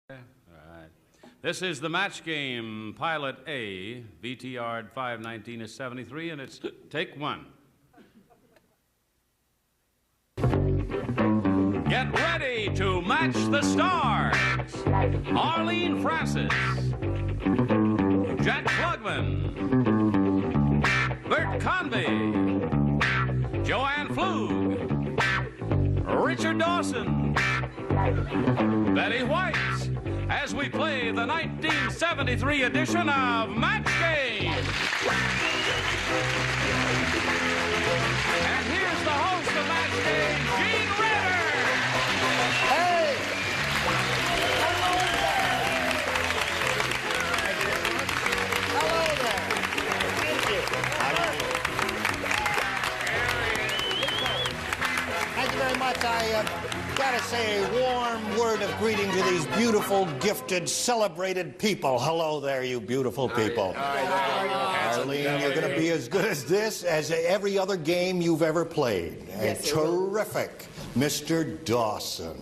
All right. This is the match game, Pilot A. VTR 519 is 73, and it's take one. Get ready to match the stars. Arlene Francis, Jack Klugman, Bert Convy, Joanne Pflug, Richard Dawson, Betty White, as we play the 1973 edition of Match Game. And here's the host of Match Game, Gene Ritter. Hey! Hello there. Thank you. Thank you very much. I gotta say a warm word of greeting to these beautiful, gifted, celebrated people. Hello there, you beautiful people. Arlene, you're gonna be as good as this as every other game you've ever played. And terrific. Mr. Dawson.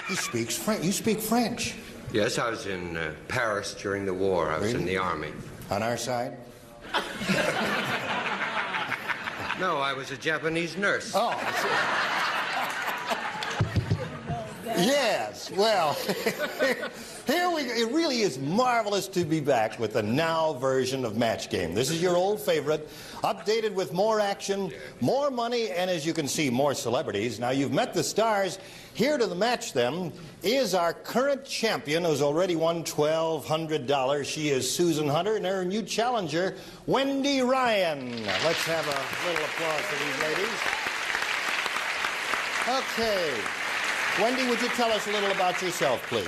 He speaks French. You speak French. Yes, I was in Paris during the war. I was in the army. On our side? No, I was a Japanese nurse. Oh. Yes, well, here we go. It really is marvelous to be back with the now version of Match Game. This is your old favorite, updated with more action, more money, and as you can see, more celebrities. Now, you've met the stars. Here to match them is our current champion who's already won $1,200. She is Susan Hunter, and her new challenger, Wendy Ryan. Let's have a little applause for these ladies. Okay. Wendy, would you tell us a little about yourself, please?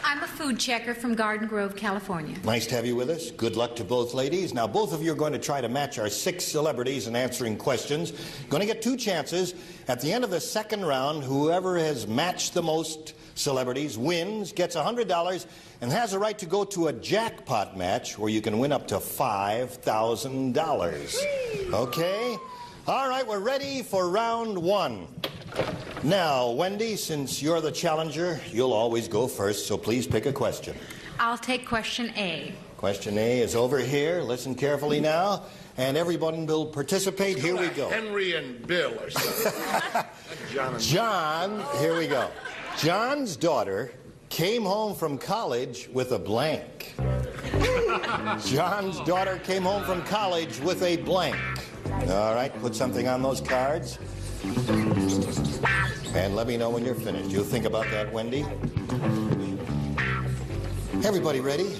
I'm a food checker from Garden Grove, California. Nice to have you with us. Good luck to both ladies. Now, both of you are going to try to match our 6 celebrities in answering questions. Going to get 2 chances. At the end of the second round, whoever has matched the most celebrities wins, gets $100, and has a right to go to a jackpot match where you can win up to $5,000. Okay? All right, we're ready for round 1. Now, Wendy, since you're the challenger, you'll always go first, so please pick a question. I'll take question A. Question A is over here. Listen carefully now, and everyone will participate. Here we go. Henry and Bill or something. John, here we go. John's daughter came home from college with a blank. John's daughter came home from college with a blank. All right, put something on those cards. And let me know when you're finished. You'll think about that, Wendy. Everybody ready?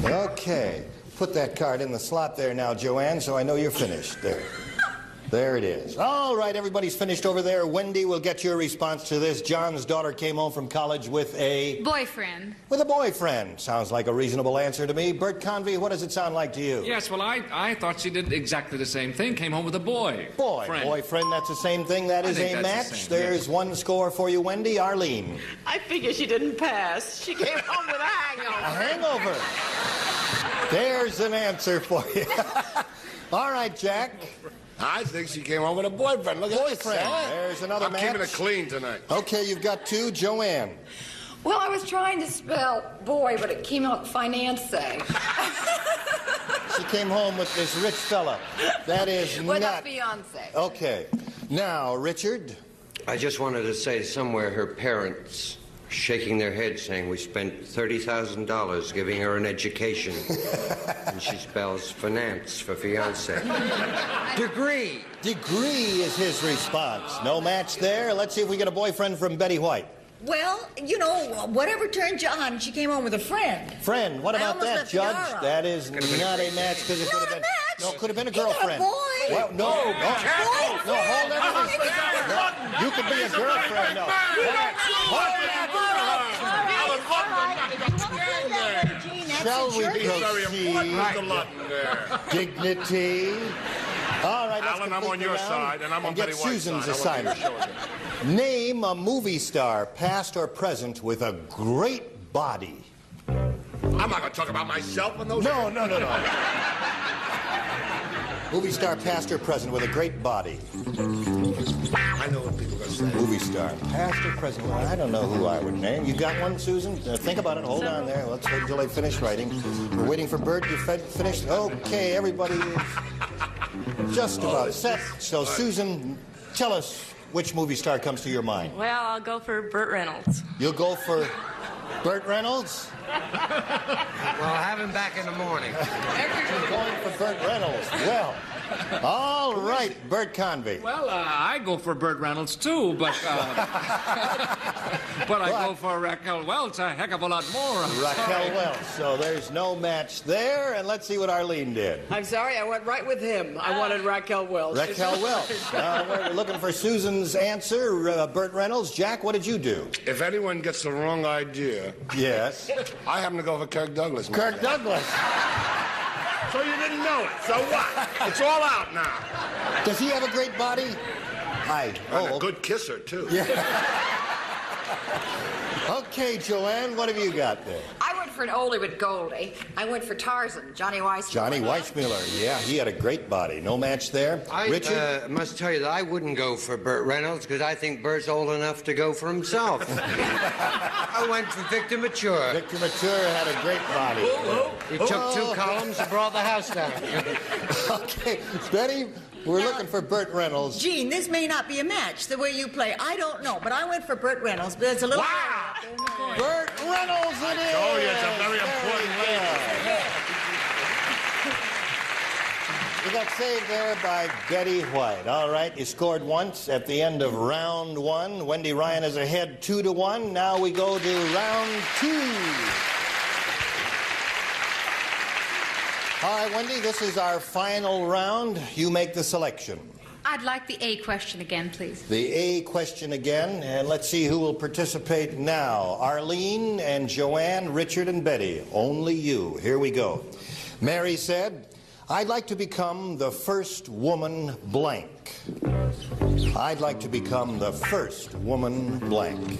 Okay. Put that card in the slot there now, Joanne, so I know you're finished. There. There it is. All right, everybody's finished over there. Wendy will get your response to this. John's daughter came home from college with a... Boyfriend. With a boyfriend. Sounds like a reasonable answer to me. Bert Convy, what does it sound like to you? Yes, well, I thought she did exactly the same thing. Came home with a boy. Boyfriend, that's the same thing. That is a match. There's 1 score for you, Wendy. Arlene. I figure she didn't pass. She came home with a hangover. A hangover. There's an answer for you. All right, Jack. I think she came home with a boyfriend. Look at Boyfriend. that. There's another match. I'm keeping it clean tonight. Okay, you've got 2. Joanne. Well, I was trying to spell boy, but it came out finance. She came home with this rich fella. That is well, not... that's Beyonce. Okay. Now, Richard. I just wanted to say somewhere her parents shaking their heads saying we spent $30,000 giving her an education. And she spells finance for fiance. Degree. Degree is his response. No match there. Let's see if we get a boyfriend from Betty White. Well, you know, whatever turned you on, she came home with a friend. Friend, what about that, Judge? That is not a match because it could have been... match? No, it could have been a girlfriend. You got a boy. Well, no, hold everything. You could be a girlfriend, no. Shall we proceed? Dignity. All right, let's Alan, I'm on your side, and I'm on Betty White's Susan's side. assignment. Name a movie star, past or present, with a great body. I'm not going to talk about myself and those... No. Movie star, past or present, with a great body. I know what people are going to say. Movie star, past or present? Well, I don't know who I would name. You got one, Susan? Think about it. Hold on there. Let's wait until they finish writing. We're waiting for Bert. You finished? Okay, everybody is just about set. So, Susan, tell us which movie star comes to your mind. Well, I'll go for Burt Reynolds. You'll go for Burt Reynolds? Well, have him back in the morning. She's going for Burt Reynolds. Well, all right, Bert Convy. Well, I go for Burt Reynolds, too, but but I go for Raquel Welch a heck of a lot more. Raquel Welch. So there's no match there, and let's see what Arlene did. I'm sorry, I went right with him. I wanted Raquel Welch. Raquel Welch. We're looking for Susan's answer. Burt Reynolds. Jack, what did you do? If anyone gets the wrong idea, Yes. I happen to go for Kirk Douglas. man. Kirk Douglas. So you didn't know it. So what? It's all out now. Does he have a great body? Hi. And a good kisser, too. Yeah. Okay, Joanne, what have you got there? I went for an oldie with Goldie. I went for Tarzan, Johnny Weissmuller. Johnny Weissmuller. Yeah, he had a great body. No match there. Richard? I must tell you that I wouldn't go for Burt Reynolds because I think Bert's old enough to go for himself. I went for Victor Mature. Victor Mature had a great body. He took 2 columns and brought the house down. Okay, Betty, we're looking for Burt Reynolds. Gene, this may not be a match the way you play. I don't know, but I went for Burt Reynolds, but it's a little... Wow! Burt Reynolds it is! Oh, yeah, it's a very important lady. You got saved there by Betty White. All right, you scored once at the end of round 1. Wendy Ryan is ahead 2-1. Now we go to round 2. All right, Wendy, this is our final round. You make the selection. I'd like the A question again, please. The A question again, and let's see who will participate now. Arlene and Joanne, Richard and Betty. Only you. Here we go. Mary said, I'd like to become the first woman blank. I'd like to become the first woman blank.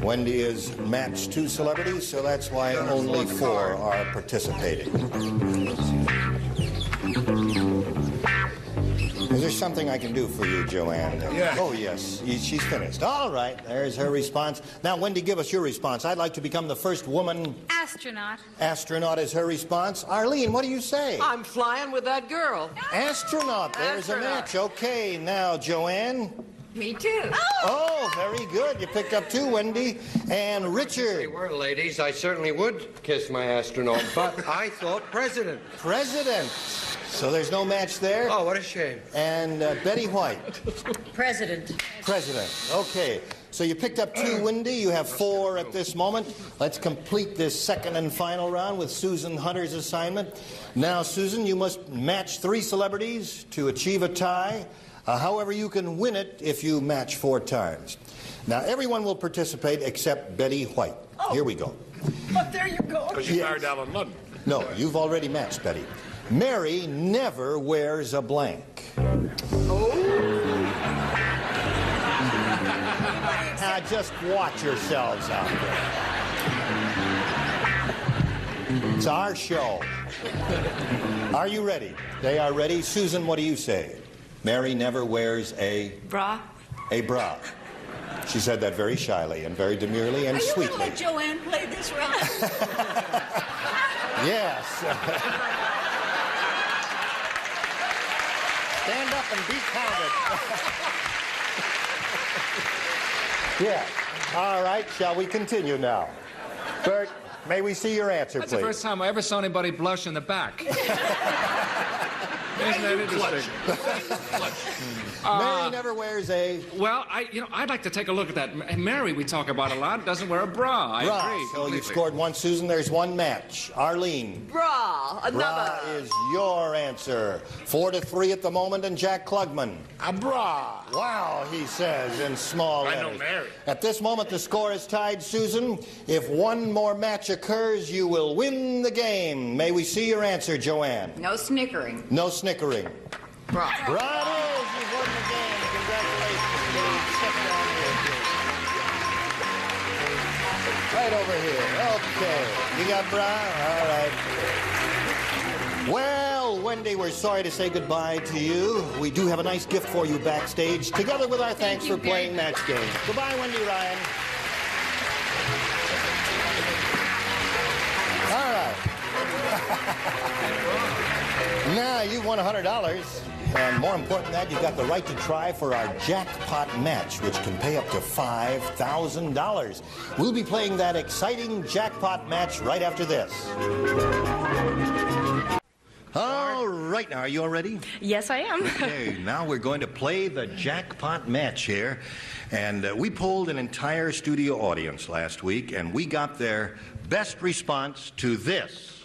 Wendy has matched 2 celebrities, so that's why only 4 are participating. Is there something I can do for you, Joanne? Yeah. Oh, yes. She's finished. All right. There's her response. Now, Wendy, give us your response. I'd like to become the first woman... Astronaut. Astronaut is her response. Arlene, what do you say? I'm flying with that girl. Astronaut. There's a match. Okay. Now, Joanne... Me too. Oh, very good. You picked up 2, Wendy. And Richard. They were ladies. I certainly would kiss my astronaut, but I thought president. President. So there's no match there. Oh, what a shame. And Betty White. President. President. Okay. So you picked up 2, Wendy. You have 4 at this moment. Let's complete this second and final round with Susan Hunter's assignment. Now, Susan, you must match 3 celebrities to achieve a tie. However, you can win it if you match 4 times. Now, everyone will participate except Betty White. Oh. Here we go. But there you go. Because you married down in London. No, you've already matched, Betty. Mary never wears a blank. Now, just watch yourselves out there. It's our show. Are you ready? They are ready. Susan, what do you say? Mary never wears a... Bra? A bra. She said that very shyly and very demurely and Are you going to sweetly. let Joanne play this round? Yes. Stand up and be counted. Yeah. All right, shall we continue now? Bert, may we see your answer, That's please? the first time I ever saw anybody blush in the back. Isn't that interesting? Mary never wears a... Well, I'd like to take a look at that. Mary, we talk about a lot, doesn't wear a bra. I bra. agree. So completely. you've scored 1, Susan. There's 1 match. Arlene. Bra. Another. Bra is your answer. 4-3 at the moment, and Jack Klugman. A bra. Wow, he says in small letters. I know Mary. At this moment, the score is tied, Susan. If 1 more match occurs, you will win the game. May we see your answer, Joanne? No snickering. No snickering. Bra. Bra it is. You've won the game. Congratulations. Please step down here, please. Right over here. Okay. You got bra? All right. Well, Wendy, we're sorry to say goodbye to you. We do have a nice gift for you backstage, together with our thanks for playing Match Game. Goodbye, Wendy Ryan. All right. Now you've won $100. And more important than that, you've got the right to try for our jackpot match, which can pay up to $5,000. We'll be playing that exciting jackpot match right after this. All right, now, are you all ready? Yes, I am. Okay, now we're going to play the jackpot match here. And we polled an entire studio audience last week, and we got their best response to this.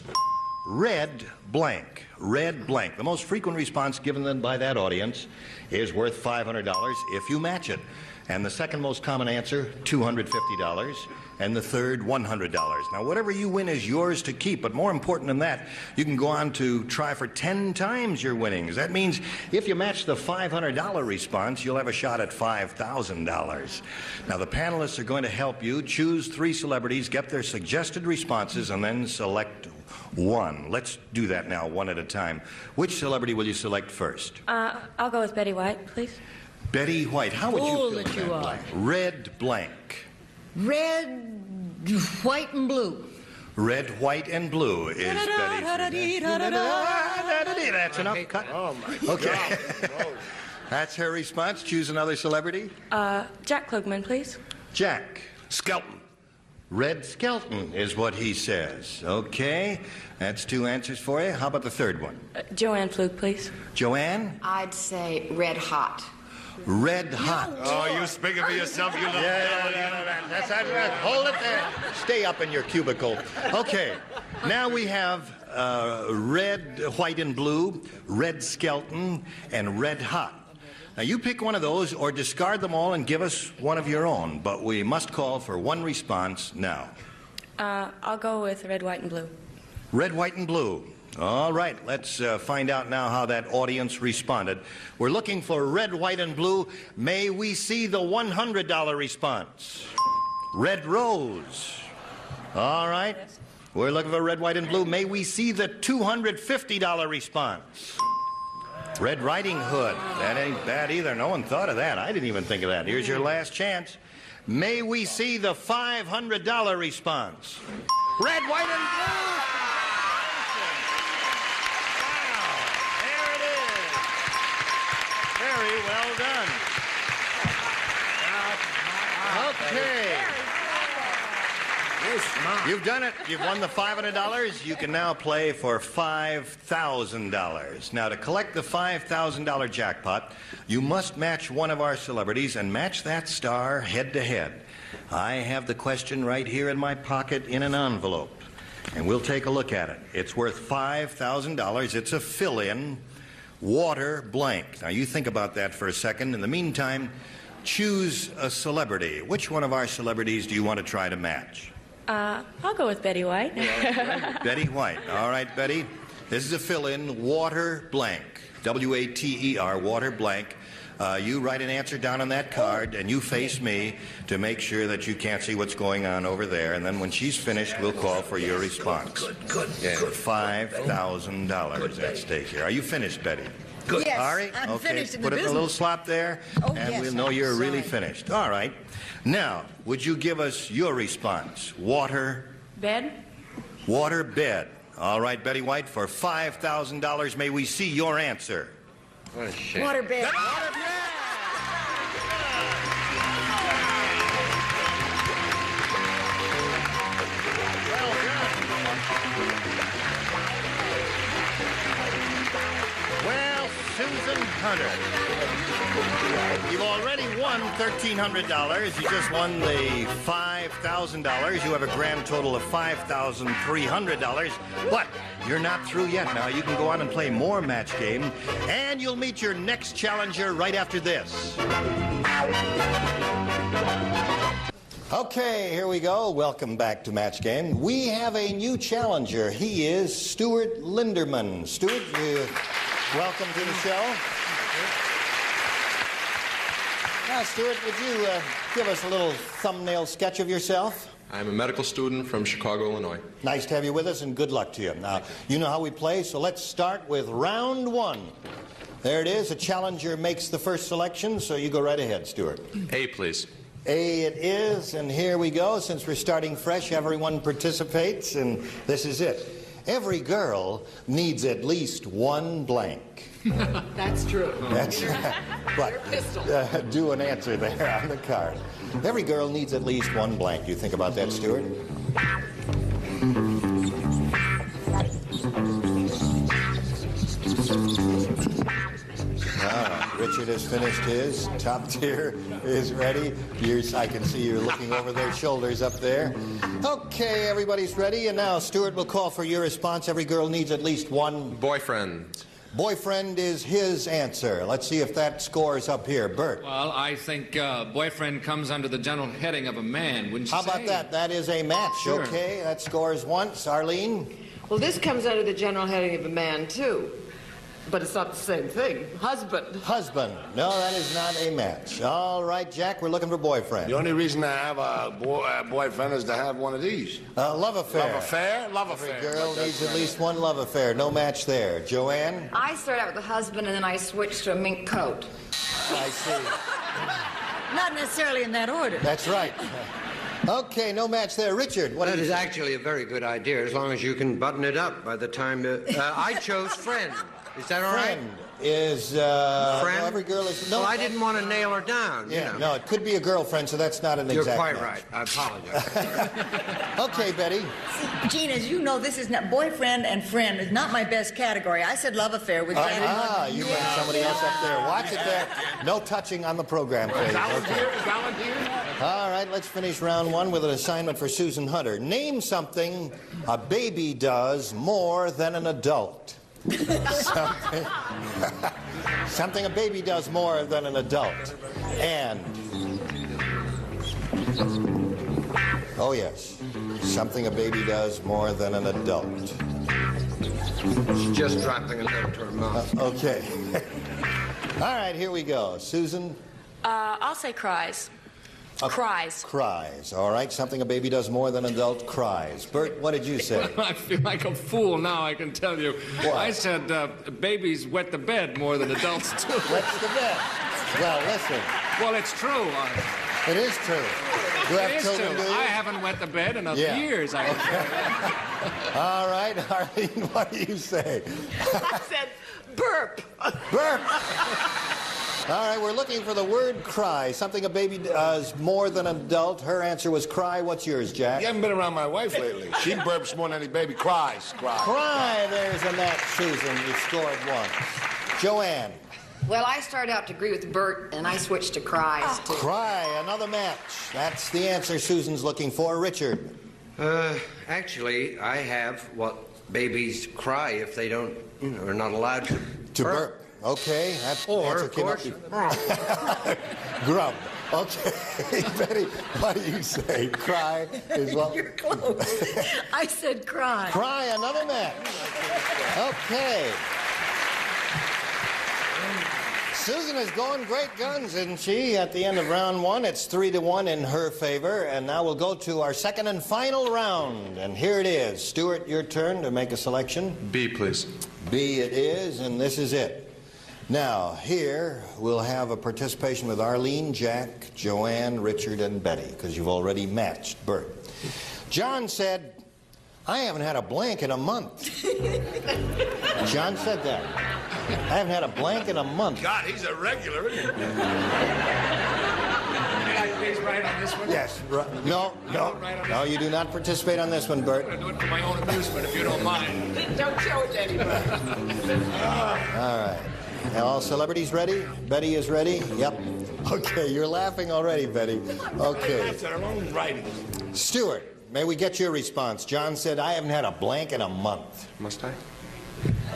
Red blank. Red blank. The most frequent response given them by that audience is worth $500 if you match it. And the second most common answer, $250. And the third, $100. Now, whatever you win is yours to keep, but more important than that, you can go on to try for 10 times your winnings. That means if you match the $500 response, you'll have a shot at $5,000. Now, the panelists are going to help you choose 3 celebrities, get their suggested responses, and then select one. Let's do that now, one at a time. Which celebrity will you select first? I'll go with Betty White, please. Betty White. How would you Fool fill that you that are. blank? Red blank. Red, white, and blue. Red, white, and blue is Betty's. That's enough. Cut. Oh, my Okay. God. That's her response. Choose another celebrity. Jack Klugman, please. Jack. Skelton. Red Skelton is what he says. Okay. That's 2 answers for you. How about the third one? Joanne Pflug, please. Joanne? I'd say red hot. Red hot. Oh, you speaking for yourself, you little That's right. Hold it there. Stay up in your cubicle. Okay. Now we have red, white, and blue, red Skelton, and red hot. Now you pick one of those or discard them all and give us one of your own, but we must call for one response now. I'll go with red, white, and blue. Red, white, and blue. All right, let's find out now how that audience responded. We're looking for red, white, and blue. May we see the $100 response? Red rose. All right. We're looking for red, white, and blue. May we see the $250 response? Red Riding Hood. That ain't bad either. No one thought of that. I didn't even think of that. Here's your last chance. May we see the $500 response? Red, white, and blue. Very well done. Okay. You've done it. You've won the $500. You can now play for $5,000. Now, to collect the $5,000 jackpot, you must match one of our celebrities and match that star head to head. I have the question right here in my pocket in an envelope, and we'll take a look at it. It's worth $5,000. It's a fill-in. Water blank. Now, you think about that for a second. In the meantime, choose a celebrity. Which one of our celebrities do you want to try to match? I'll go with Betty White. Betty White. All right, Betty. This is a fill-in. Water blank. W-A-T-E-R. Water blank. You write an answer down on that card, and you face me to make sure that you can't see what's going on over there. And then when she's finished, we'll call for your response. Good. $5,000 at stake here. Are you finished, Betty? Good. Yes, Ari? I'm Okay, finished in the put it in a business. little slot there, Oh, and yes, we'll know I'm you're really sorry. finished. All right. Now, would you give us your response? Water, Bed? water, bed. All right, Betty White, for $5,000, may we see your answer? What a shame. Waterbed. Well, Susan Hunter, you've already won $1,300. You just won the $5,000. You have a grand total of $5,300. But you're not through yet. Now you can go on and play more Match Game, and you'll meet your next challenger right after this. Okay, here we go. Welcome back to Match Game. We have a new challenger. He is Stuart Linderman. Stuart, welcome to the show. Now, Stuart, would you give us a little thumbnail sketch of yourself? I'm a medical student from Chicago, Illinois. Nice to have you with us, and good luck to you. Now, you know how we play, so let's start with round one. There it is. A challenger makes the first selection, so you go right ahead, Stuart. A, please. A it is, and here we go. Since we're starting fresh, everyone participates, and this is it. Every girl needs at least one blank. That's true. That's but do an answer there on the card. Every girl needs at least one blank. You think about that, Stuart? Richard has finished his. Top tier is ready. I can see you're looking over their shoulders up there. Okay, everybody's ready. And now Stuart will call for your response. Every girl needs at least one. Boyfriend. Boyfriend is his answer. Let's see if that scores up here. Bert. Well, I think boyfriend comes under the general heading of a man, wouldn't you How say? about that? That is a match. Sure. Okay, that scores once. Arlene? Well, this comes under the general heading of a man, too. But it's not the same thing. Husband. Husband. No, that is not a match. All right, Jack, we're looking for boyfriend. The only reason I have a boyfriend is to have one of these. Love affair. Love affair? Love affair. Every girl needs at least one love affair. No match there. Joanne? I started out with a husband and then I switched to a mink coat. I see. Not necessarily in that order. That's right. Okay, no match there. Richard, what That do is you actually a very good idea, as long as you can button it up by the time... I chose friend. Is that all right? Friend is... Friend? No, every girl is... No, well, I didn't want to nail her down, yeah, you know. No, it could be a girlfriend, so that's not an You're exact quite match. right. I apologize. Okay, Betty. See, Gene, as you know, this is not boyfriend and friend is not my best category. I said love affair with Janet. You bring somebody else up there. Watch it there. No touching on the program, please. Okay. All right, let's finish round one with an assignment for Susan Hunter. Name something a baby does more than an adult. Something a baby does more than an adult. And... oh, yes. Something a baby does more than an adult. She's just dropping a note to her mouth. Okay. All right, here we go. Susan? I'll say cries. Cries. Cries. All right, something a baby does more than an adult, cries. Bert, what did you say? I feel like a fool now, I can tell you. What? I said babies wet the bed more than adults do. Wets the bed. Well, listen. Well, it's true. It is true. You have It is children, true. do you? I haven't wet the bed in years, I can tell you. All right, Arlene, what do you say? I said burp. Burp. All right, we're looking for the word cry. Something a baby does more than an adult. Her answer was cry. What's yours, Jack? You haven't been around my wife lately. She burps more than any baby cries. Cry. There's a match, Susan. You scored one. Joanne. Well, I started out to agree with Bert, and I switched to cries, too. Cry. Another match. That's the answer Susan's looking for. Richard. Actually, I have what babies cry if they don't, are not allowed to burp. Okay, that answer of came course, up. Grub. Okay, Betty, what do you say? Cry is what? You're close. I said cry. Cry, another match. Okay. Susan is going great guns, isn't she? At the end of round one, it's 3-1 in her favor. And now we'll go to our second and final round. And here it is. Stuart, your turn to make a selection. B, please. B it is, and this is it. Now, here we'll have a participation with Arlene, Jack, Joanne, Richard, and Betty, because you've already matched Bert. John said, I haven't had a blank in a month. John said that. I haven't had a blank in a month. God, he's a regular, isn't he? Can I please write on this one? Yes. No, you do not participate on this one, Bert. I'm going to do it for my own amusement, if you don't mind. Don't show it to anybody. All right. Now, all celebrities ready? Betty is ready? Yep. Okay, you're laughing already, Betty. Okay. That's our own writing. Stuart, may we get your response? John said, I haven't had a blank in a month. Must I?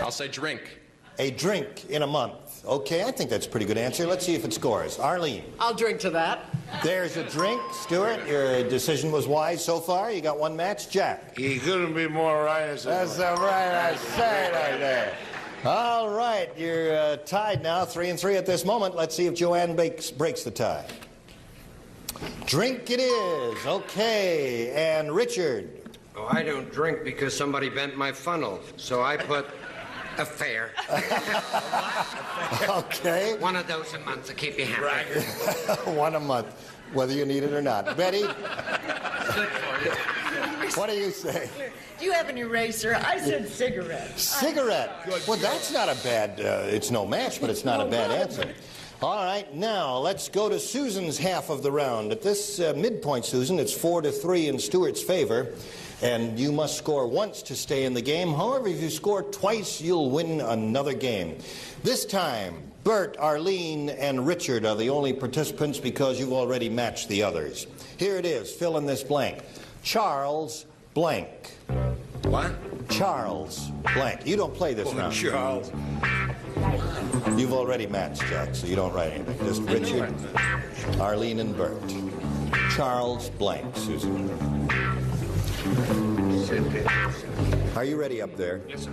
I'll say drink. A drink in a month. Okay, I think that's a pretty good answer. Let's see if it scores. Arlene. I'll drink to that. There's a drink. Stuart, your decision was wise so far. You got one match. Jack. He couldn't be more right. That's the right I say right there. All right, you're tied now, 3-3 at this moment. Let's see if Joanne breaks the tie. Drink it is. Okay. And Richard? Oh, I don't drink because somebody bent my funnel, so I put affair. Okay. One of those a month to keep you happy. One a month, whether you need it or not. Betty? What do you say? Do you have an eraser? I said cigarette. Cigarette. Well, that's not a bad, it's no match, but it's not a bad answer. All right, now let's go to Susan's half of the round. At this midpoint, Susan, it's 4-3 in Stuart's favor, and you must score once to stay in the game. However, if you score twice, you'll win another game. This time, Bert, Arlene, and Richard are the only participants because you've already matched the others. Here it is. Fill in this blank. Charles blank. What? Charles blank. You don't play this round. Charles. You've already matched, Jack, so you don't write anything. Just Richard, Arlene, and Bert. Charles blank, Susan. Are you ready up there? Yes, sir.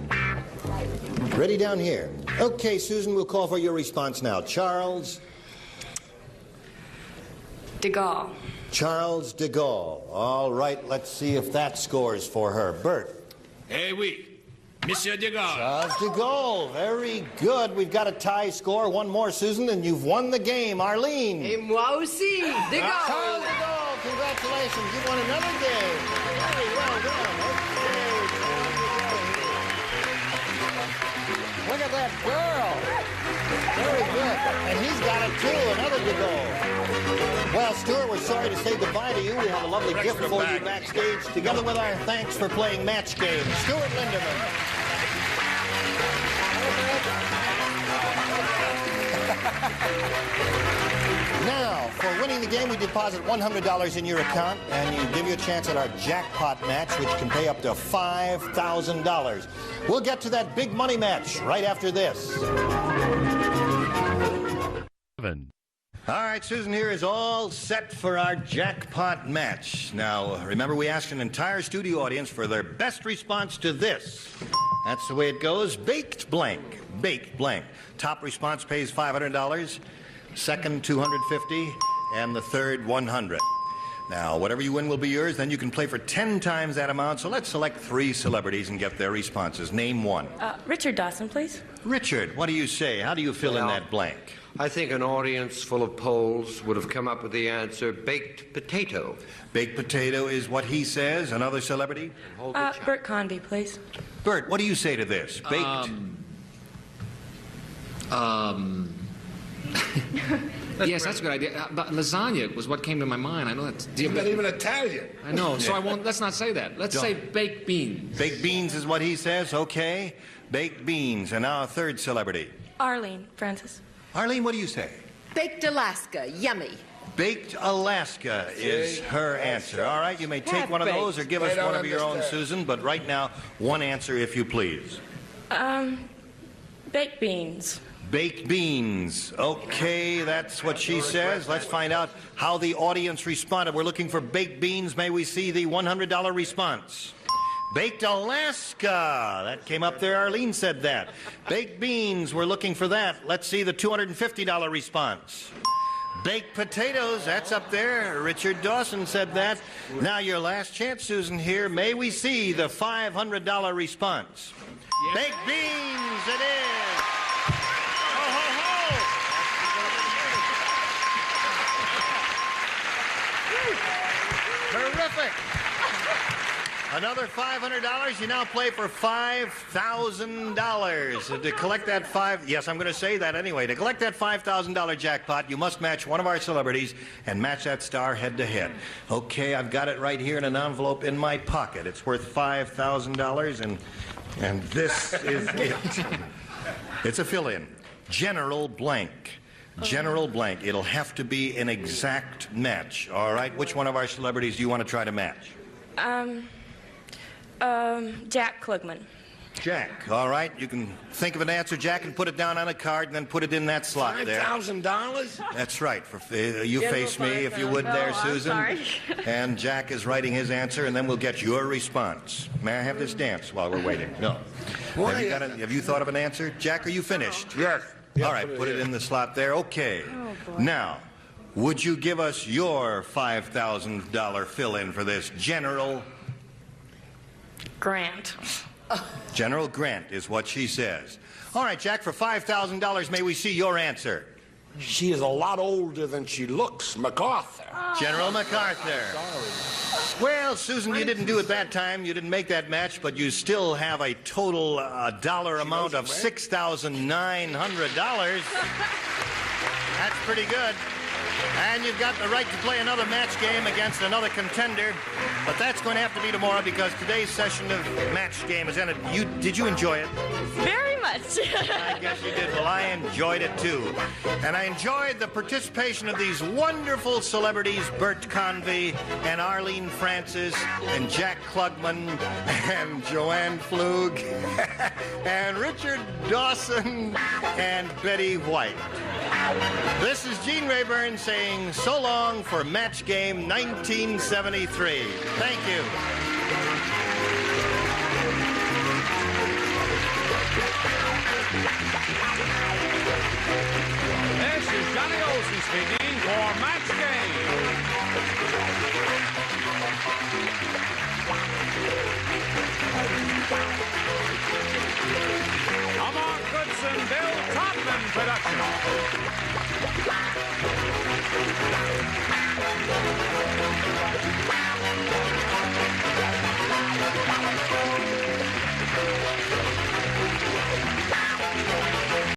Ready down here. Okay, Susan, we'll call for your response now. Charles? De Gaulle. Charles de Gaulle. All right, let's see if that scores for her. Bert? Eh oui. Monsieur de Gaulle. Charles de Gaulle. Very good. We've got a tie score. One more, Susan, and you've won the game. Arlene? Et moi aussi, de Gaulle. Charles de Gaulle, congratulations. You won another game. Very well done. Okay. Look at that girl. Very good. And he's got it too, another de Gaulle. Well, Stuart, we're sorry to say goodbye to you. We have a lovely gift for you backstage, together with our thanks for playing Match Game. Stuart Lindemann. Now, for winning the game, we deposit $100 in your account, and you give you a chance at our jackpot match, which can pay up to $5,000. We'll get to that big money match right after this. All right, Susan here is all set for our jackpot match. Now, remember, we asked an entire studio audience for their best response to this. That's the way it goes. Baked blank. Baked blank. Top response pays $500. Second, $250. And the third, $100. Now, whatever you win will be yours. Then you can play for 10 times that amount. So let's select 3 celebrities and get their responses. Name one. Richard Dawson, please. Richard, what do you say? How do you fill in that blank? I think an audience full of Poles would have come up with the answer, baked potato. Baked potato is what he says. Another celebrity? Bert Convy, please. Bert, what do you say to this? Baked? Yes, that's a good idea. But lasagna was what came to my mind. I know that's... You're not even Italian. I know, so I won't... Let's not say that. Let's say baked beans. Baked beans is what he says. Okay. Baked beans. And now a third celebrity. Arlene, Francis. Arlene, what do you say? Baked Alaska, yummy. Baked Alaska is her answer. All right, you may take one of those or give us one of your own, Susan, but right now, one answer if you please. Baked beans. Baked beans. Okay, that's what she says. Let's find out how the audience responded. We're looking for baked beans. May we see the $100 response? Baked Alaska. That came up there. Arlene said that. Baked beans. We're looking for that. Let's see the $250 response. Baked potatoes. That's up there. Richard Dawson said that. Now your last chance, Susan, here. May we see the $500 response? Yes. Baked beans. It is. Ho, ho, ho. Terrific. Another $500. You now play for $5,000. To collect that yes, I'm going to say that anyway. To collect that $5,000 jackpot, you must match one of our celebrities and match that star head to head. Okay, I've got it right here in an envelope in my pocket. It's worth $5,000, and this is it. It's a fill-in. General blank. General blank. It'll have to be an exact match. All right, which one of our celebrities do you want to try to match? Jack Klugman. Jack, all right. You can think of an answer, Jack, and put it down on a card and then put it in that slot there. $5,000? That's right. You face me, if you would, there, Susan. I'm sorry. And Jack is writing his answer, and then we'll get your response. May I have this dance while we're waiting? No. Have you thought of an answer? Jack, are you finished? Yes. All right, put it in the slot there. Okay. Oh, boy. Now, would you give us your $5,000 fill-in for this, General? Grant. General Grant is what she says. All right, Jack, for $5,000, may we see your answer? She is a lot older than she looks, MacArthur. General MacArthur. Well, Susan, you didn't do it that time. You didn't make that match, but you still have a total dollar amount of $6,900. That's pretty good. And you've got the right to play another match game against another contender. But that's going to have to be tomorrow because today's session of match game is ended. Did you enjoy it? Very much. I guess you did. Well, I enjoyed it too. And I enjoyed the participation of these wonderful celebrities, Bert Convy and Arlene Francis and Jack Klugman and Joanne Pflug and Richard Dawson and Betty White. This is Gene Rayburn saying so long for Match Game 1973. Thank you. This is Johnny Olsen speaking for Match Game. Come on, Goodson-Bill Todman production.